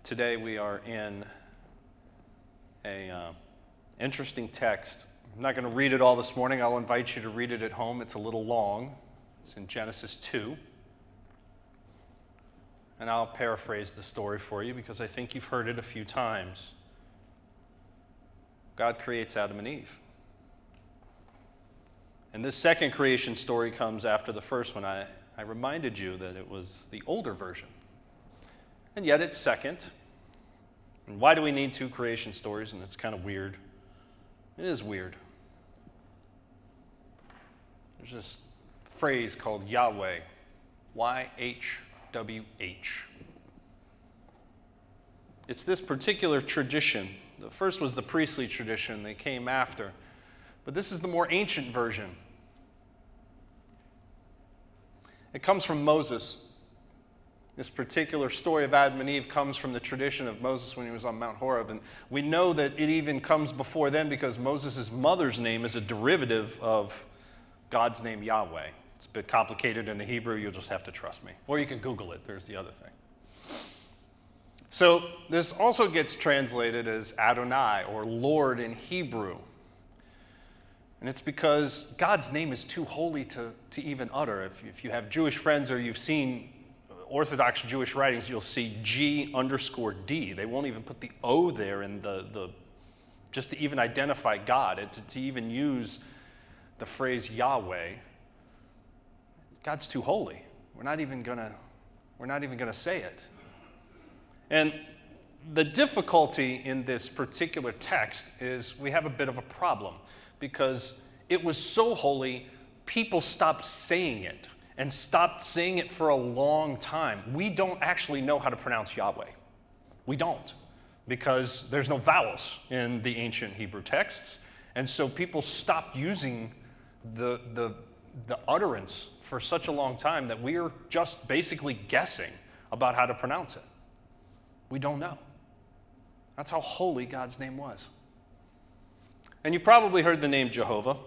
Today we are in an interesting text. I'm not going to read it all this morning. I'll invite you to read it at home. It's a little long. It's in Genesis 2. And I'll paraphrase the story for you because I think you've heard it a few times. God creates Adam and Eve. And this second creation story comes after the first one. I reminded you that it was the older version. And yet it's second. And why do we need two creation stories? And it's kind of weird. It is weird. There's this phrase called Yahweh. Y-H-W-H. It's this particular tradition. The first was the priestly tradition. They came after. But this is the more ancient version. It comes from Moses. This particular story of Adam and Eve comes from the tradition of Moses when he was on Mount Horeb. And we know that it even comes before then because Moses' mother's name is a derivative of God's name Yahweh. It's a bit complicated in the Hebrew. You'll just have to trust me. Or you can Google it. There's the other thing. So this also gets translated as Adonai or Lord in Hebrew. And it's because God's name is too holy to even utter. If you have Jewish friends or you've seen Orthodox Jewish writings, you'll see G_D. They won't even put the O there in the just to even identify God, to even use the phrase Yahweh. God's too holy. We're not even gonna say it. And the difficulty in this particular text is we have a bit of a problem because it was so holy, people stopped saying it. And stopped saying it for a long time. We don't actually know how to pronounce Yahweh. We don't, because there's no vowels in the ancient Hebrew texts. And so people stopped using the utterance for such a long time that we are just basically guessing about how to pronounce it. We don't know. That's how holy God's name was. And you've probably heard the name Jehovah.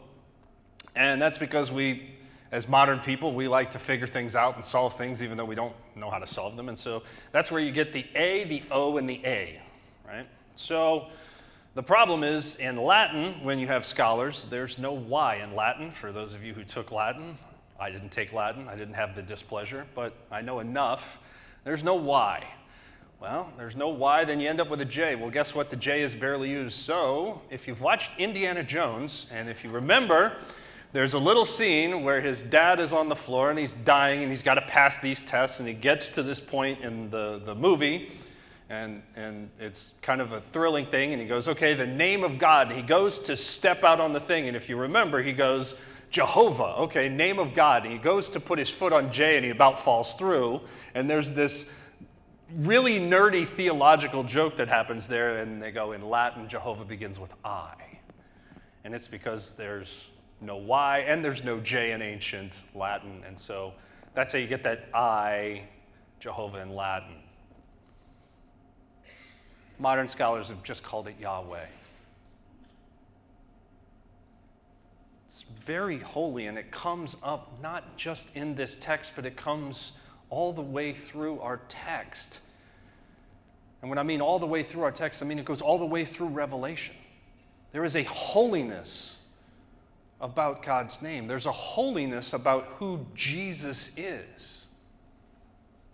And that's because we, as modern people, we like to figure things out and solve things even though we don't know how to solve them. And so that's where you get the A, the O, and the A, right? So the problem is in Latin, when you have scholars, there's no Y in Latin. For those of you who took Latin, I didn't take Latin. I didn't have the displeasure, but I know enough. There's no Y. Well, there's no Y, then you end up with a J. Well, guess what? The J is barely used. So if you've watched Indiana Jones, and if you remember, there's a little scene where his dad is on the floor and he's dying and he's got to pass these tests, and he gets to this point in the movie, and it's kind of a thrilling thing, and he goes, okay, the name of God. And he goes to step out on the thing, and if you remember, he goes, Jehovah, okay, name of God. And he goes to put his foot on J, and he about falls through, and there's this really nerdy theological joke that happens there, and they go, in Latin, Jehovah begins with I. And it's because there's no Y, and there's no J in ancient Latin, and so that's how you get that I, Jehovah in Latin. Modern scholars have just called it Yahweh. It's very holy, and it comes up not just in this text, but it comes all the way through our text. And when I mean all the way through our text, I mean it goes all the way through Revelation. There is a holiness about God's name. There's a holiness about who Jesus is.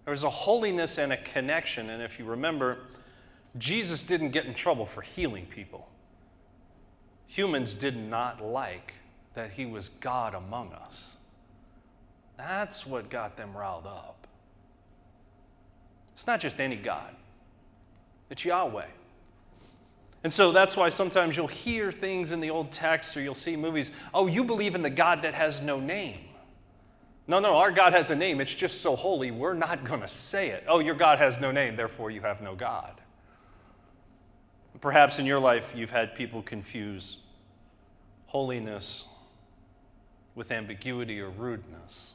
There's a holiness and a connection. And if you remember, Jesus didn't get in trouble for healing people. Humans did not like that he was God among us. That's what got them riled up. It's not just any God. It's Yahweh. And so that's why sometimes you'll hear things in the old text or you'll see movies, oh, you believe in the God that has no name. No, our God has a name. It's just so holy, we're not going to say it. Oh, your God has no name, therefore you have no God. Perhaps in your life you've had people confuse holiness with ambiguity or rudeness.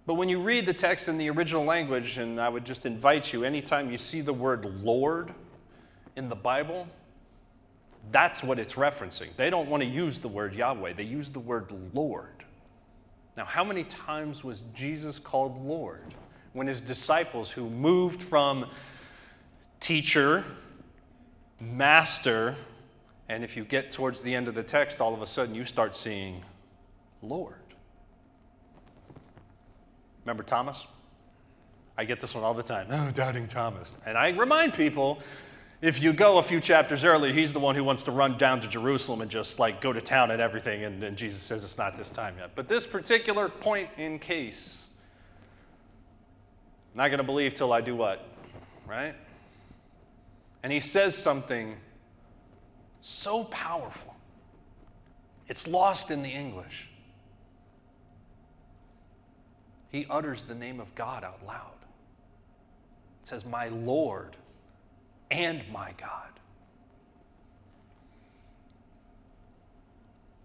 But when you read the text in the original language, and I would just invite you, anytime you see the word Lord in the Bible, that's what it's referencing. They don't want to use the word Yahweh. They use the word Lord. Now, how many times was Jesus called Lord? when his disciples, who moved from teacher, master, and if you get towards the end of the text, all of a sudden you start seeing Lord. Remember Thomas? I get this one all the time. Oh, doubting Thomas. And I remind people, if you go a few chapters earlier, he's the one who wants to run down to Jerusalem and just like go to town and everything, and Jesus says it's not this time yet. But this particular point in case, I'm not going to believe till I do what? Right? And he says something so powerful. It's lost in the English. He utters the name of God out loud. It says, my Lord and my God.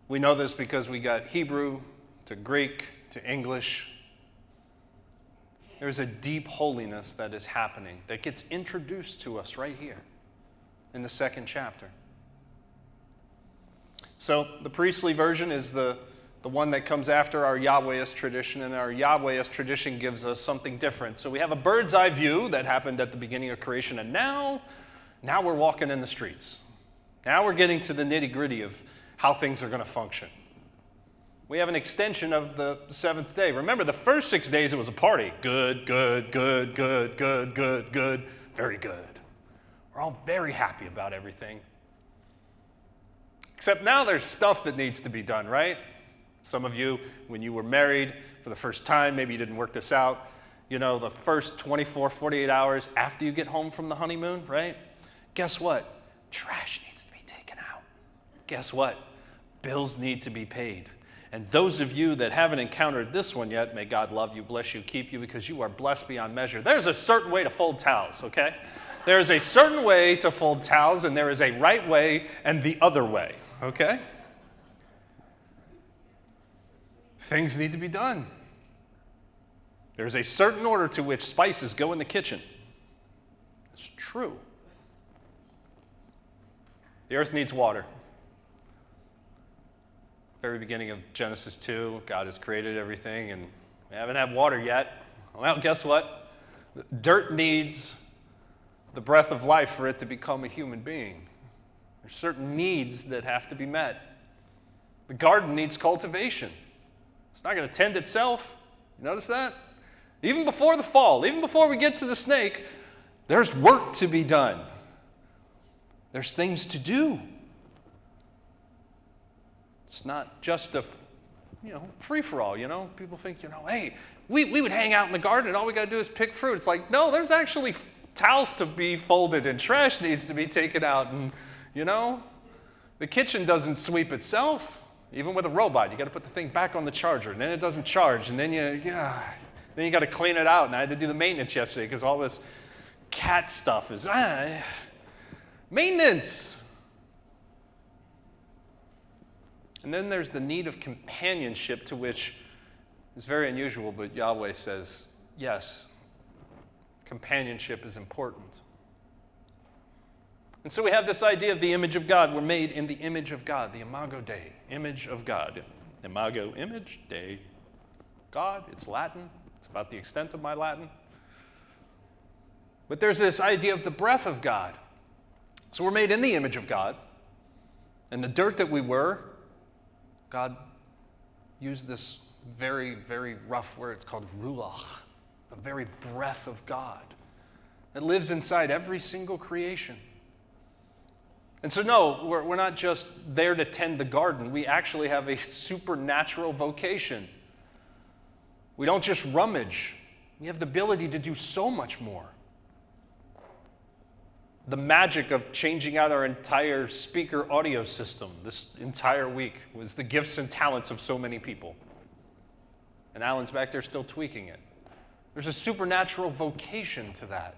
We know this because we got Hebrew to Greek to English. There's a deep holiness that is happening that gets introduced to us right here in the second chapter. So the priestly version is the one that comes after our Yahwehist tradition, and our Yahwehist tradition gives us something different. So we have a bird's eye view that happened at the beginning of creation, and now we're walking in the streets. Now we're getting to the nitty-gritty of how things are going to function. We have an extension of the seventh day. Remember, the first 6 days it was a party. Good, good, good, good, good, good, good, very good. We're all very happy about everything. Except now there's stuff that needs to be done, right? Some of you, when you were married for the first time, maybe you didn't work this out, you know, the first 24, 48 hours after you get home from the honeymoon, right? Guess what? Trash needs to be taken out. Guess what? Bills need to be paid. And those of you that haven't encountered this one yet, may God love you, bless you, keep you, because you are blessed beyond measure. There's a certain way to fold towels, okay? There is a certain way to fold towels, and there is a right way and the other way, okay? Things need to be done. There's a certain order to which spices go in the kitchen. It's true. The earth needs water. Very beginning of Genesis 2, God has created everything, and we haven't had water yet. Well, guess what? Dirt needs the breath of life for it to become a human being. There's certain needs that have to be met. The garden needs cultivation. It's not going to tend itself. You notice that? Even before the fall, even before we get to the snake, there's work to be done. There's things to do. It's not just a, free-for-all, People think, hey, we would hang out in the garden and all we got to do is pick fruit. It's like, no, there's actually towels to be folded and trash needs to be taken out. And, the kitchen doesn't sweep itself. Even with a robot, you got to put the thing back on the charger, and then it doesn't charge, and then you got to clean it out. And I had to do the maintenance yesterday because all this cat stuff is maintenance. And then there's the need of companionship, to which is very unusual, but Yahweh says, yes, companionship is important. And so we have this idea of the image of God. We're made in the image of God, the imago Dei, image of God. Imago, image, Dei, God. It's Latin. It's about the extent of my Latin. But there's this idea of the breath of God. So we're made in the image of God. And the dirt that we were, God used this very, very rough word. It's called ruach, the very breath of God that lives inside every single creation. And so, no, we're not just there to tend the garden. We actually have a supernatural vocation. We don't just rummage. We have the ability to do so much more. The magic of changing out our entire speaker audio system this entire week was the gifts and talents of so many people. And Alan's back there still tweaking it. There's a supernatural vocation to that.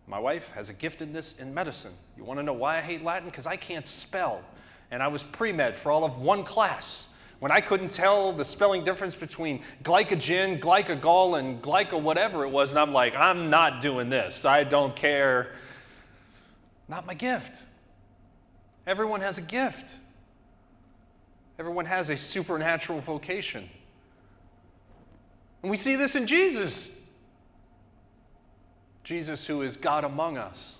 My wife has a giftedness in medicine. You want to know why I hate Latin? Because I can't spell. And I was pre-med for all of one class when I couldn't tell the spelling difference between glycogen, glycogol, and glyco whatever it was. And I'm like, I'm not doing this. I don't care. Not my gift. Everyone has a gift. Everyone has a supernatural vocation. And we see this in Jesus. Jesus, who is God among us,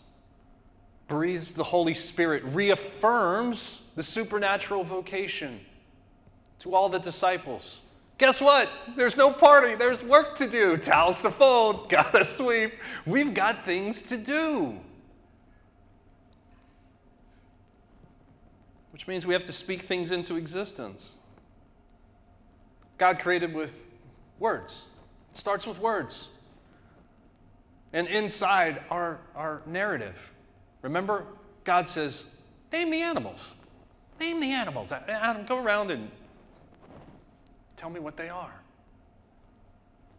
breathes the Holy Spirit, reaffirms the supernatural vocation to all the disciples. Guess what? There's no party. There's work to do. Towels to fold. Gotta sweep. We've got things to do. Which means we have to speak things into existence. God created with words. It starts with words. And inside our narrative, remember, God says, name the animals. Name the animals. Adam, go around and tell me what they are.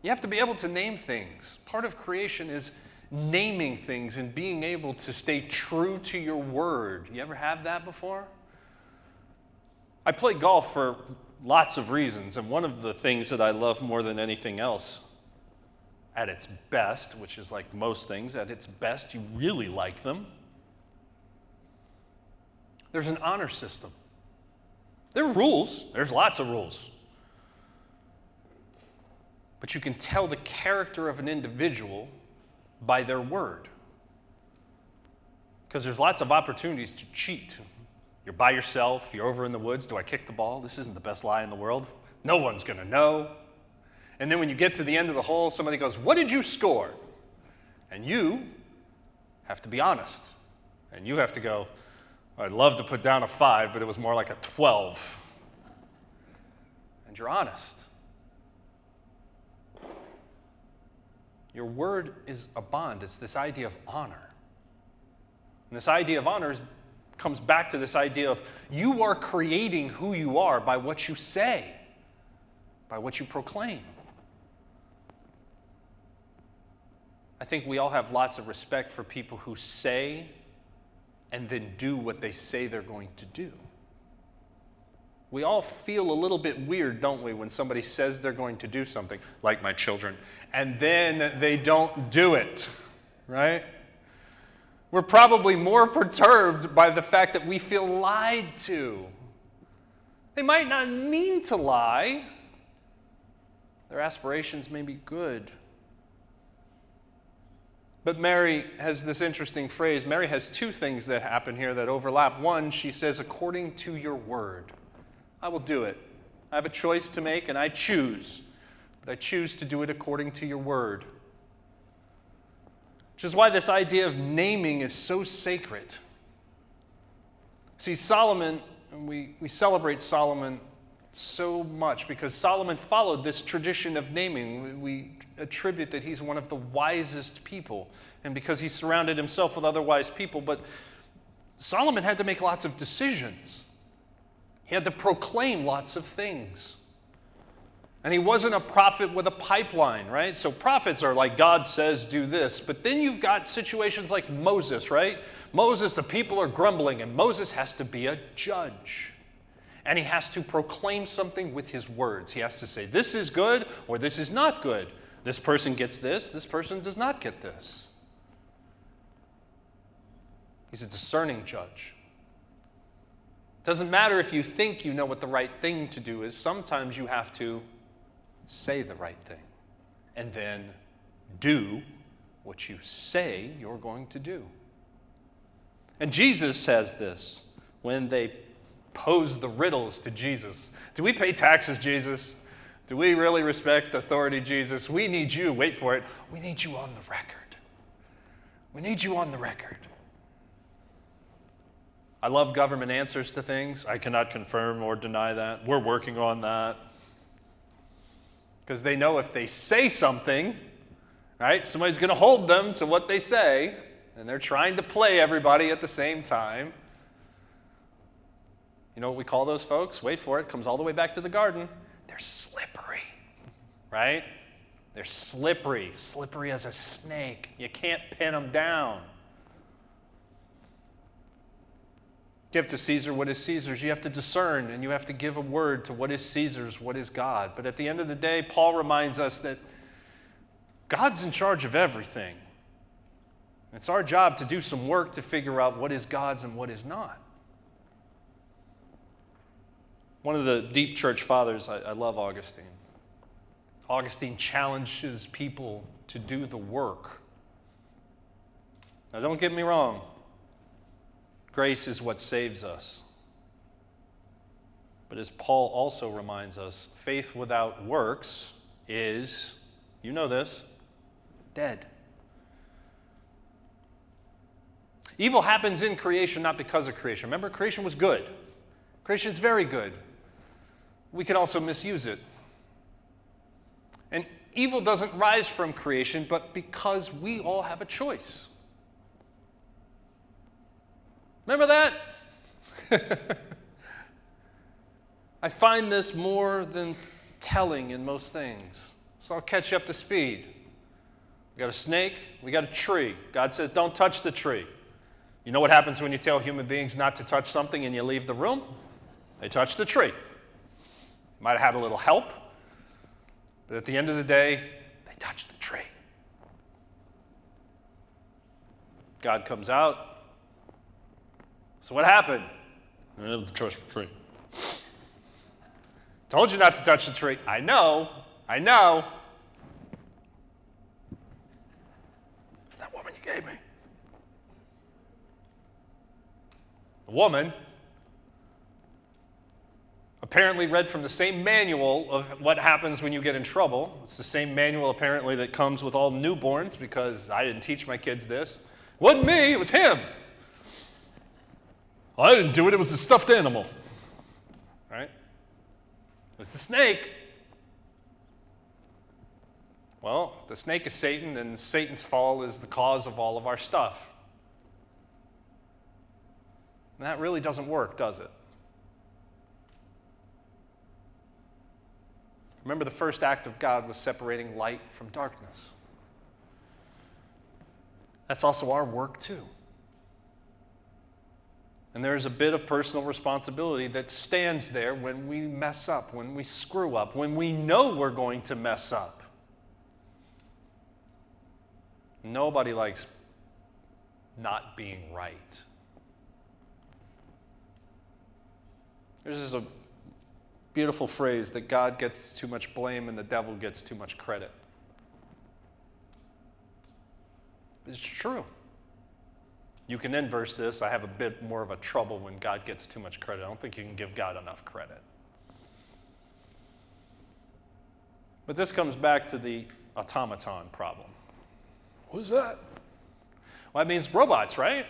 You have to be able to name things. Part of creation is naming things and being able to stay true to your word. You ever have that before? I play golf for lots of reasons, and one of the things that I love more than anything else, at its best, which is like most things, at its best, you really like them. There's an honor system. There are rules. There's lots of rules. But you can tell the character of an individual by their word. Because there's lots of opportunities to cheat. You're by yourself, you're over in the woods, do I kick the ball? This isn't the best lie in the world. No one's going to know. And then when you get to the end of the hole, somebody goes, what did you score? And you have to be honest. And you have to go, I'd love to put down a 5, but it was more like a 12. And you're honest. Your word is a bond. It's this idea of honor. And this idea of honor comes back to this idea of you are creating who you are by what you say, by what you proclaim. I think we all have lots of respect for people who say and then do what they say they're going to do. We all feel a little bit weird, don't we, when somebody says they're going to do something, like my children, and then they don't do it, right? We're probably more perturbed by the fact that we feel lied to. They might not mean to lie. Their aspirations may be good. But Mary has this interesting phrase. Mary has two things that happen here that overlap. One, she says, according to your word. I will do it. I have a choice to make, and I choose. But I choose to do it according to your word. Which is why this idea of naming is so sacred. See, Solomon, and we celebrate Solomon so much because Solomon followed this tradition of naming. We attribute that he's one of the wisest people, and because he surrounded himself with other wise people. But Solomon had to make lots of decisions. He had to proclaim lots of things. And he wasn't a prophet with a pipeline, right? So prophets are like, God says, do this. But then you've got situations like Moses, right? Moses, the people are grumbling, and Moses has to be a judge. And he has to proclaim something with his words. He has to say, this is good, or this is not good. This person gets this person does not get this. He's a discerning judge. It doesn't matter if you think you know what the right thing to do is. Sometimes you have to say the right thing, and then do what you say you're going to do. And Jesus says this when they pose the riddles to Jesus. Do we pay taxes, Jesus? Do we really respect authority, Jesus? We need you. Wait for it. We need you on the record. We need you on the record. I love government answers to things. I cannot confirm or deny that. We're working on that. Because they know if they say something, right, somebody's going to hold them to what they say, and they're trying to play everybody at the same time. You know what we call those folks? Wait for it. Comes all the way back to the garden. They're slippery, right? They're slippery. Slippery as a snake. You can't pin them down. Give to Caesar what is Caesar's. You have to discern, and you have to give a word to what is Caesar's, what is God. But at the end of the day, Paul reminds us that God's in charge of everything. It's our job to do some work to figure out what is God's and what is not. One of the deep church fathers, I love Augustine. Augustine challenges people to do the work. Now, don't get me wrong. Grace is what saves us. But as Paul also reminds us, faith without works is, you know this, dead. Evil happens in creation, not because of creation. Remember, creation was good. Creation is very good. We can also misuse it. And evil doesn't rise from creation, but because we all have a choice. Remember that? I find this more than telling in most things. So I'll catch you up to speed. We got a snake, we got a tree. God says, don't touch the tree. You know what happens when you tell human beings not to touch something and you leave the room? They touch the tree. Might have had a little help, but at the end of the day, they touched the tree. God comes out. So what happened? I never touched the tree. Told you not to touch the tree. I know. It's that woman you gave me. The woman apparently read from the same manual of what happens when you get in trouble. It's the same manual apparently that comes with all newborns, because I didn't teach my kids this. It wasn't me, it was him. Well, I didn't do it, it was a stuffed animal. Right? It was the snake. Well, the snake is Satan, and Satan's fall is the cause of all of our stuff. And that really doesn't work, does it? Remember, the first act of God was separating light from darkness. That's also our work, too. And there's a bit of personal responsibility that stands there when we mess up, when we screw up, when we know we're going to mess up. Nobody likes not being right. There's a beautiful phrase that God gets too much blame and the devil gets too much credit. It's true. You can inverse this. I have a bit more of a trouble when God gets too much credit. I don't think you can give God enough credit. But this comes back to the automaton problem. What is that? Well, it means robots, right?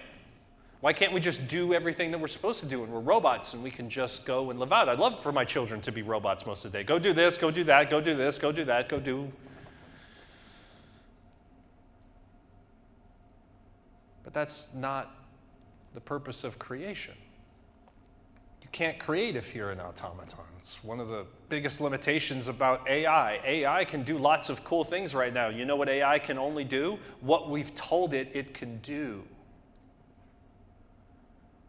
Why can't we just do everything that we're supposed to do and we're robots and we can just go and live out? I'd love for my children to be robots most of the day. Go do this, go do that, go do this, go do that, go do. But that's not the purpose of creation. You can't create if you're an automaton. It's one of the biggest limitations about AI. AI can do lots of cool things right now. You know what AI can only do? What we've told it it can do.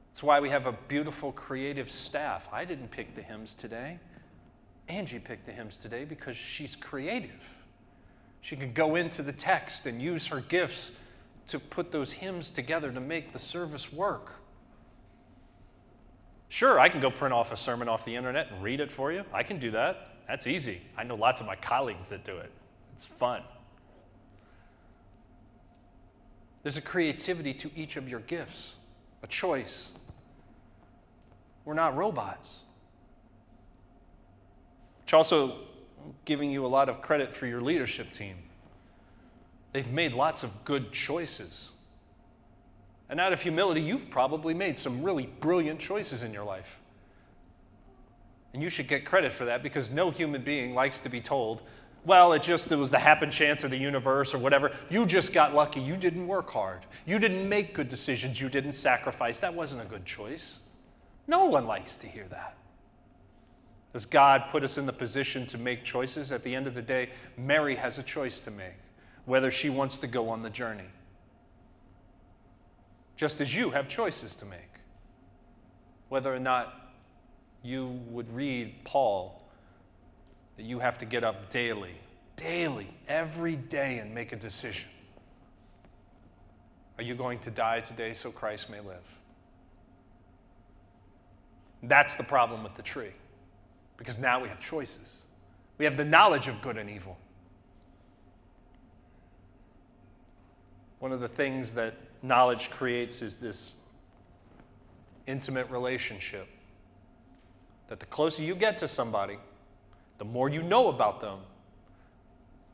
That's why we have a beautiful creative staff. I didn't pick the hymns today. Angie picked the hymns today because she's creative. She can go into the text and use her gifts to put those hymns together to make the service work. Sure, I can go print off a sermon off the internet and read it for you. I can do that. That's easy. I know lots of my colleagues that do it. It's fun. There's a creativity to each of your gifts, a choice. We're not robots. Which also giving you a lot of credit for your leadership team. They've made lots of good choices. And out of humility, you've probably made some really brilliant choices in your life. And you should get credit for that, because no human being likes to be told, well, it was the happen chance of the universe or whatever. You just got lucky. You didn't work hard. You didn't make good decisions. You didn't sacrifice. That wasn't a good choice. No one likes to hear that. As God put us in the position to make choices, at the end of the day, Mary has a choice to make, whether she wants to go on the journey. Just as you have choices to make. Whether or not you would read Paul, that you have to get up daily, every day, and make a decision. Are you going to die today so Christ may live? That's the problem with the tree. Because now we have choices. We have the knowledge of good and evil. One of the things that knowledge creates is this intimate relationship. That the closer you get to somebody, the more you know about them,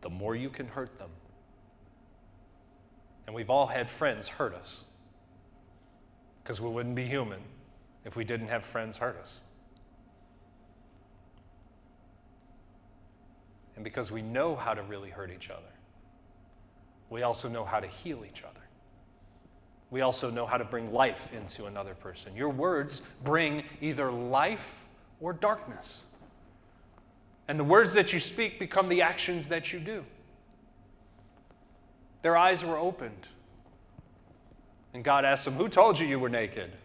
the more you can hurt them. And we've all had friends hurt us, because we wouldn't be human if we didn't have friends hurt us. And because we know how to really hurt each other, we also know how to heal each other. We also know how to bring life into another person. Your words bring either life or darkness. And the words that you speak become the actions that you do. Their eyes were opened. And God asked them, "Who told you you were naked?"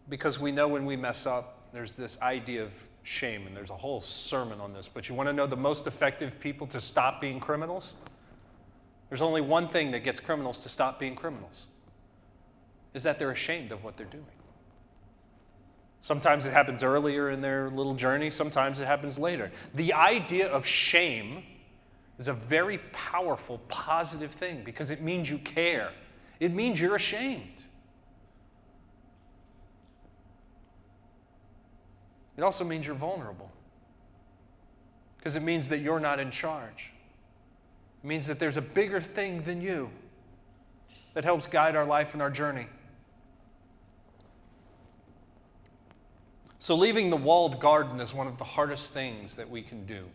Because we know when we mess up, there's this idea of shame, and there's a whole sermon on this. But you want to know the most effective people to stop being criminals? There's only one thing that gets criminals to stop being criminals, is that they're ashamed of what they're doing. Sometimes it happens earlier in their little journey, sometimes it happens later. The idea of shame is a very powerful, positive thing, because it means you care. It means you're ashamed. It also means you're vulnerable, because it means that you're not in charge. It means that there's a bigger thing than you that helps guide our life and our journey. So leaving the walled garden is one of the hardest things that we can do.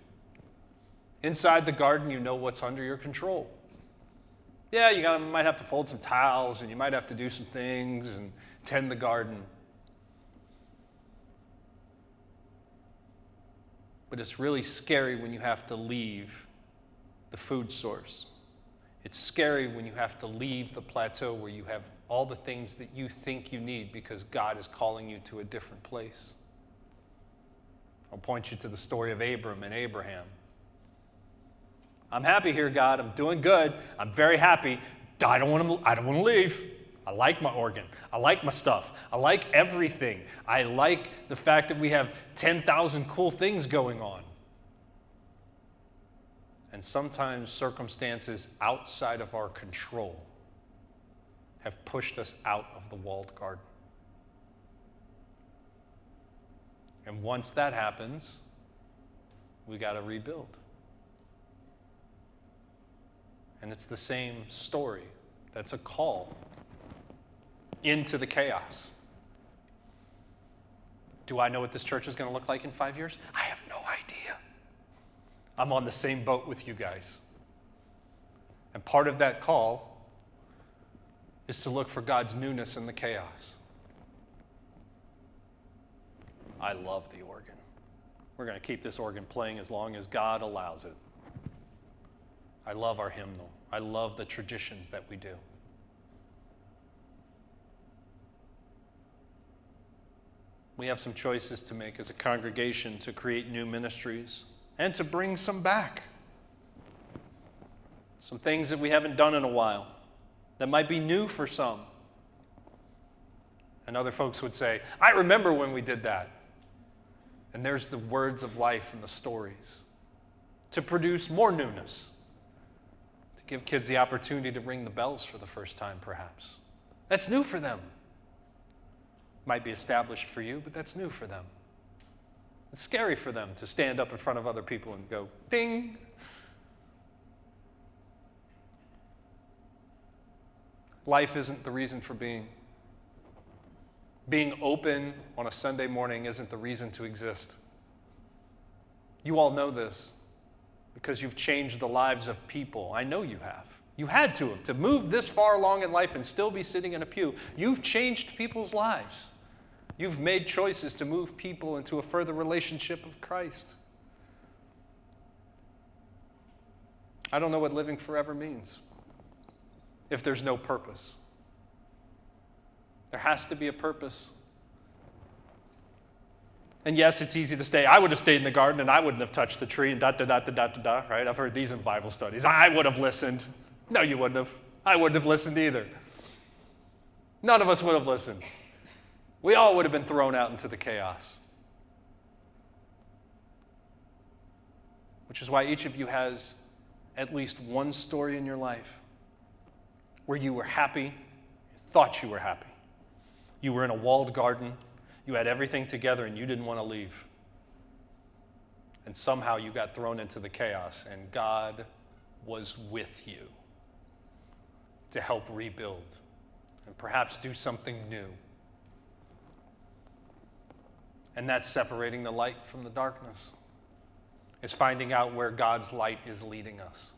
Inside the garden, you know what's under your control. Yeah, you might have to fold some towels, and you might have to do some things and tend the garden. But it's really scary when you have to leave the food source. It's scary when you have to leave the plateau where you have all the things that you think you need, because God is calling you to a different place. I'll point you to the story of Abram and Abraham. I'm happy here, God. I'm doing good. I'm very happy. I don't want to leave. I like my organ. I like my stuff. I like everything. I like the fact that we have 10,000 cool things going on. And sometimes circumstances outside of our control have pushed us out of the walled garden. And once that happens, we got to rebuild. And it's the same story. That's a call into the chaos. Do I know what this church is going to look like in 5 years? I have no idea. I'm on the same boat with you guys. And part of that call is to look for God's newness in the chaos. I love the organ. We're going to keep this organ playing as long as God allows it. I love our hymnal. I love the traditions that we do. We have some choices to make as a congregation to create new ministries and to bring some back. Some things that we haven't done in a while that might be new for some. And other folks would say, I remember when we did that. And there's the words of life and the stories to produce more newness, to give kids the opportunity to ring the bells for the first time, perhaps. That's new for them. Might be established for you, but that's new for them. It's scary for them to stand up in front of other people and go, ding. Life isn't the reason for being. Being open on a Sunday morning isn't the reason to exist. You all know this because you've changed the lives of people. I know you have. You had to have. To move this far along in life and still be sitting in a pew, you've changed people's lives. You've made choices to move people into a further relationship with Christ. I don't know what living forever means if there's no purpose. There has to be a purpose. And yes, it's easy to stay. I would have stayed in the garden and I wouldn't have touched the tree and right? I've heard these in Bible studies. I would have listened. No, you wouldn't have. I wouldn't have listened either. None of us would have listened. We all would have been thrown out into the chaos. which is why each of you has at least one story in your life where you were happy, you thought you were happy. You were in a walled garden, you had everything together, and you didn't want to leave. And somehow you got thrown into the chaos, and God was with you to help rebuild and perhaps do something new. And that's separating the light from the darkness. Is finding out where God's light is leading us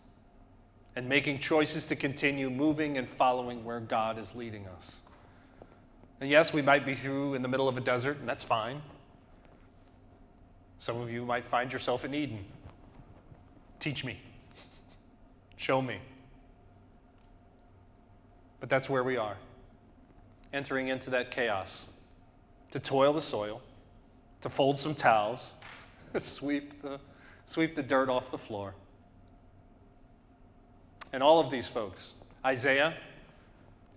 and making choices to continue moving and following where God is leading us. And yes, we might be in the middle of a desert, and that's fine. Some of you might find yourself in Eden. Teach me. Show me. But that's where we are, entering into that chaos, to toil the soil, to fold some towels, sweep the dirt off the floor. And all of these folks, Isaiah,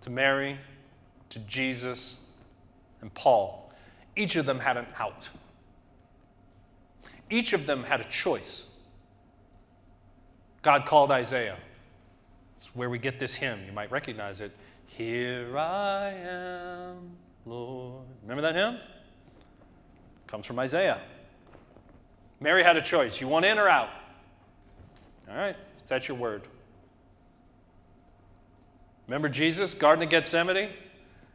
to Mary, to Jesus, and Paul, each of them had an out. Each of them had a choice. God called Isaiah. It's where we get this hymn. You might recognize it. Here I am, Lord. Remember that hymn? Comes from Isaiah. Mary had a choice. You want in or out? All right, if that's your word. Remember Jesus, Garden of Gethsemane?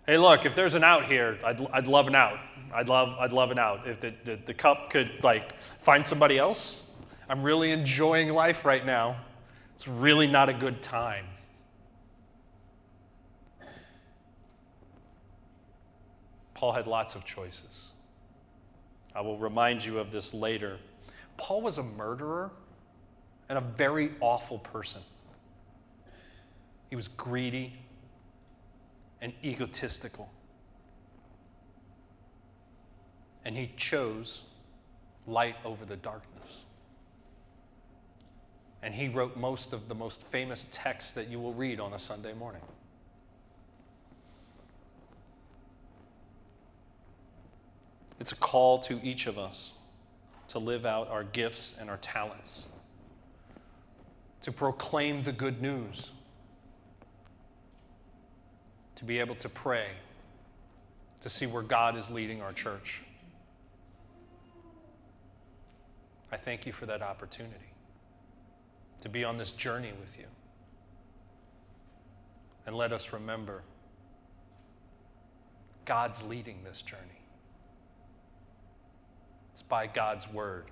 Hey, look, if there's an out here, I'd love an out. I'd love an out. If the cup could, find somebody else. I'm really enjoying life right now. It's really not a good time. Paul had lots of choices. I will remind you of this later. Paul was a murderer and a very awful person. He was greedy and egotistical. And he chose light over the darkness. And he wrote most of the most famous texts that you will read on a Sunday morning. It's a call to each of us to live out our gifts and our talents, to proclaim the good news, to be able to pray, to see where God is leading our church. I thank you for that opportunity to be on this journey with you. And let us remember, God's leading this journey. It's by God's word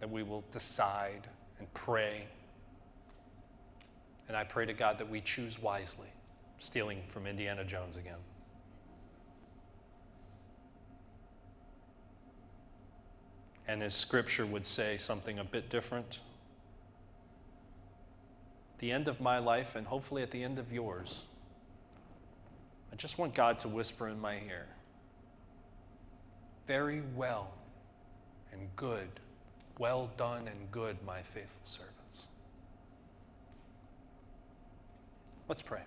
that we will decide and pray. And I pray to God that we choose wisely, stealing from Indiana Jones again. And as Scripture would say something a bit different, at the end of my life, and hopefully at the end of yours, I just want God to whisper in my ear, very well and good, well done and good, my faithful servants. Let's pray.